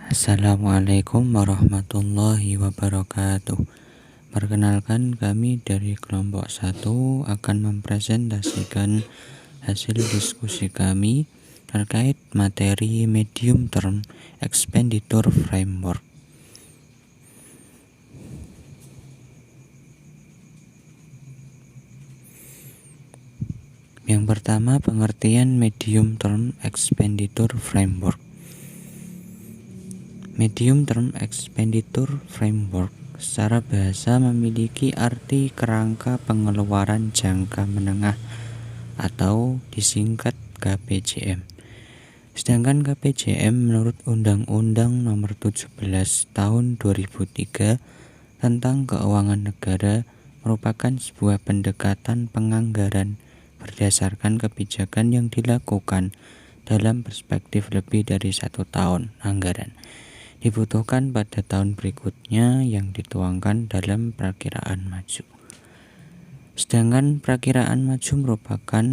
Assalamualaikum warahmatullahi wabarakatuh. Perkenalkan, kami dari kelompok 1 akan mempresentasikan hasil diskusi kami terkait materi Medium Term Expenditure Framework. Yang pertama, pengertian Medium Term Expenditure Framework. Medium Term Expenditure Framework secara bahasa memiliki arti kerangka pengeluaran jangka menengah atau disingkat KPJM. Sedangkan KPJM menurut Undang-Undang Nomor 17 Tahun 2003 tentang Keuangan Negara merupakan sebuah pendekatan penganggaran berdasarkan kebijakan yang dilakukan dalam perspektif lebih dari 1 tahun anggaran dibutuhkan pada tahun berikutnya yang dituangkan dalam perakiraan maju. Sedangkan perakiraan maju merupakan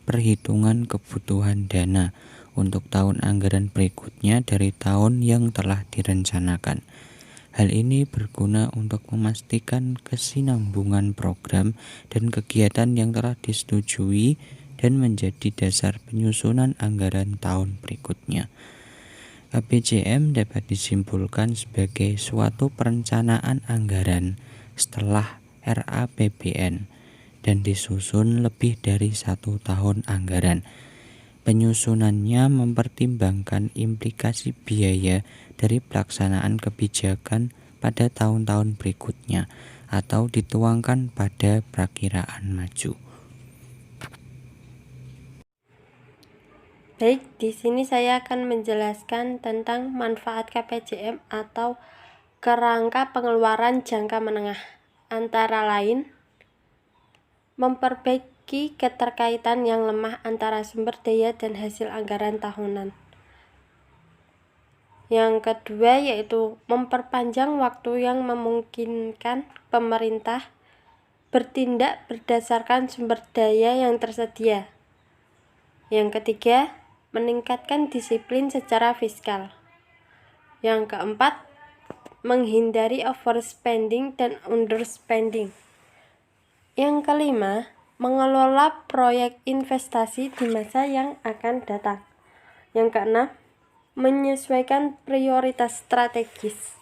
perhitungan kebutuhan dana untuk tahun anggaran berikutnya dari tahun yang telah direncanakan. Hal ini berguna untuk memastikan kesinambungan program dan kegiatan yang telah disetujui dan menjadi dasar penyusunan anggaran tahun berikutnya. KPJM dapat disimpulkan sebagai suatu perencanaan anggaran setelah RAPBN dan disusun lebih dari 1 tahun anggaran. Penyusunannya mempertimbangkan implikasi biaya dari pelaksanaan kebijakan pada tahun-tahun berikutnya atau dituangkan pada perakiraan maju. Baik, di sini saya akan menjelaskan tentang manfaat KPJM atau kerangka pengeluaran jangka menengah. Antara lain, memperbaiki keterkaitan yang lemah antara sumber daya dan hasil anggaran tahunan. Yang kedua yaitu memperpanjang waktu yang memungkinkan pemerintah bertindak berdasarkan sumber daya yang tersedia. Yang ketiga, meningkatkan disiplin secara fiskal. Yang keempat, menghindari overspending dan underspending. Yang kelima, mengelola proyek investasi di masa yang akan datang. Yang keenam, menyesuaikan prioritas strategis.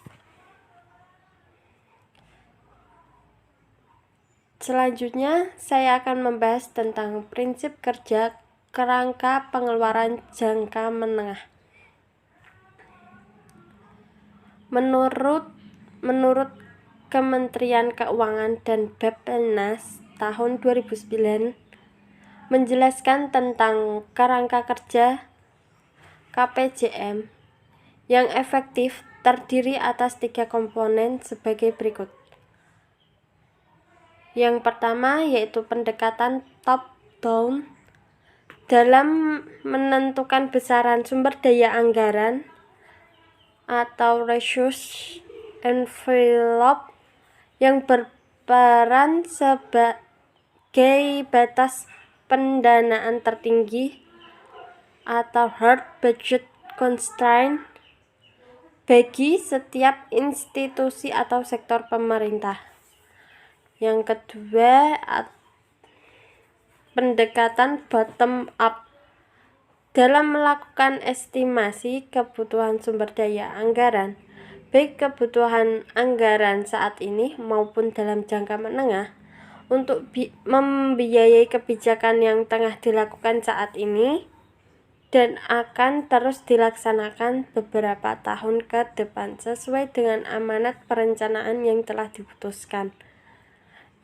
Selanjutnya, saya akan membahas tentang prinsip kerja kerangka pengeluaran jangka menengah. Menurut Kementerian Keuangan dan Bappenas tahun 2009 menjelaskan tentang kerangka kerja KPJM yang efektif terdiri atas 3 komponen sebagai berikut. Yang pertama yaitu pendekatan top-down dalam menentukan besaran sumber daya anggaran atau resource envelope yang berperan sebagai batas pendanaan tertinggi atau hard budget constraint bagi setiap institusi atau sektor pemerintah. Yang kedua, pendekatan bottom up dalam melakukan estimasi kebutuhan sumber daya anggaran, baik kebutuhan anggaran saat ini maupun dalam jangka menengah, untuk membiayai kebijakan yang tengah dilakukan saat ini dan akan terus dilaksanakan beberapa tahun ke depan sesuai dengan amanat perencanaan yang telah diputuskan.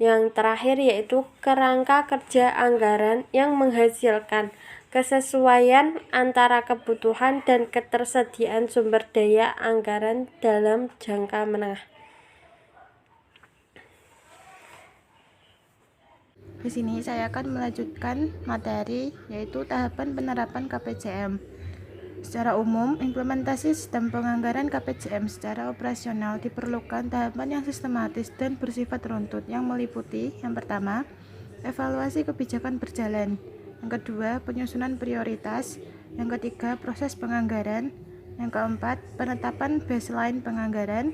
Yang terakhir yaitu kerangka kerja anggaran yang menghasilkan kesesuaian antara kebutuhan dan ketersediaan sumber daya anggaran dalam jangka menengah. Di sini saya akan melanjutkan materi yaitu tahapan penerapan KPJM. Secara umum, implementasi sistem penganggaran KPJM secara operasional diperlukan tahapan yang sistematis dan bersifat runtut yang meliputi yang pertama, evaluasi kebijakan berjalan, yang kedua, penyusunan prioritas, yang ketiga, proses penganggaran, Yang keempat, penetapan baseline penganggaran.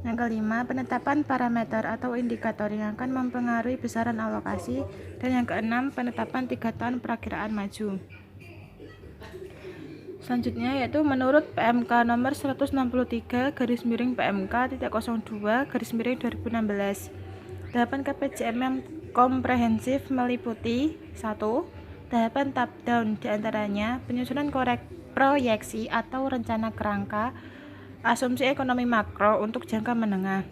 Yang kelima, penetapan parameter atau indikator yang akan mempengaruhi besaran alokasi. Dan yang keenam, penetapan 3 tahun perakiraan maju. Selanjutnya yaitu menurut PMK nomor 163 /PMK.02/2016, tahapan KPJM yang komprehensif meliputi 1. Tahapan top down, diantaranya penyusunan proyeksi atau rencana kerangka asumsi ekonomi makro untuk jangka menengah.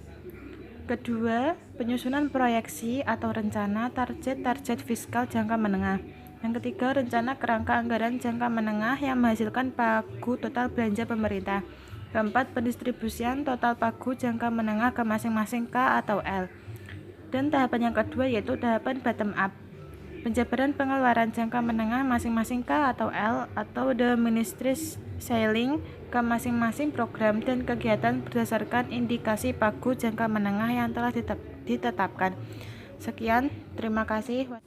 Kedua, penyusunan proyeksi atau rencana target fiskal jangka menengah. Yang ketiga, rencana kerangka anggaran jangka menengah yang menghasilkan pagu total belanja pemerintah. Keempat, pendistribusian total pagu jangka menengah ke masing-masing K atau L. Dan tahapan yang kedua yaitu tahapan bottom up, penjabaran pengeluaran jangka menengah masing-masing K atau L atau the ministry ceiling ke masing-masing program dan kegiatan berdasarkan indikasi pagu jangka menengah yang telah ditetapkan. Sekian, terima kasih.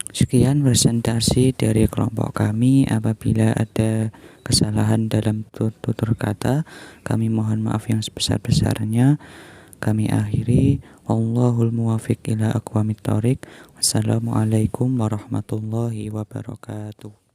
Sekian presentasi dari kelompok kami. Apabila ada kesalahan dalam tutur kata, kami mohon maaf yang sebesar-besarnya. Kami akhiri. Wallahul muwaffiq ila aqwamit thoriq. Wassalamualaikum warahmatullahi wabarakatuh.